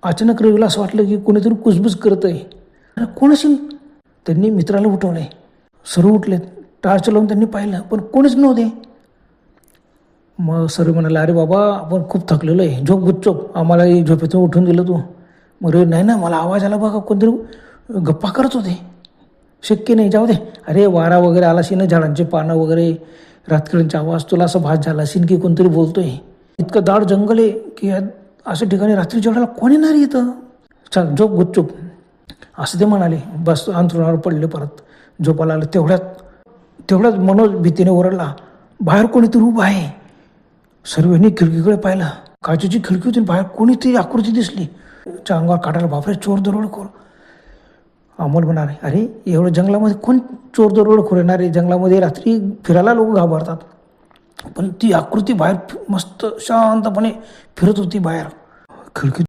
अचानक रवीला असं वाटलं की कोणीतरी कुजबुज करत आहे. अरे कोण असेल? त्यांनी मित्राला उठवलंय. सर्व उठलेत. टार्च लावून त्यांनी पाहिलं पण कोणीच नव्हते. मग सर म्हणाले, अरे बाबा आपण खूप थकलेलो आहे, झोप गुपचूप, आम्हाला झोपेतून उठून दिलं तू. मग रे नाही ना, मला आवाज आला बघा, कोणतरी गप्पा करत होते. शक्य नाही, जाऊ दे. अरे वारा वगैरे आला असेल ना, झाडांची पानं वगैरे, रातकिळींचा आवाज, तुला असं भास झाला असेल की कोणतरी बोलतोय. इतकं दाट जंगल आहे की अशा ठिकाणी रात्री जेवढ्याला कोणी नाही येतं. चल झोप गुपचूप असं ते म्हणाले. बस अंथरुणावर पडले. परत झोपायला आलं. तेवढ्याच मनोज भीतीने ओरडला, बाहेर कोणीतरी उभं आहे. सर्वांनी खिडकीकडे पाहिलं. काचेची खिडकी होती, बाहेर कोणीतरी आकृती दिसली. अंगावर काढायला, बापरे चोर दरोडेखोर. अमोल म्हणाले, अरे एवढं जंगलामध्ये कोण चोर दरोडेखोर येणार आहे? जंगलामध्ये रात्री फिरायला लोक घाबरतात. पण ती आकृती बाहेर मस्त शांतपणे फिरत होती बाहेर. खिडकी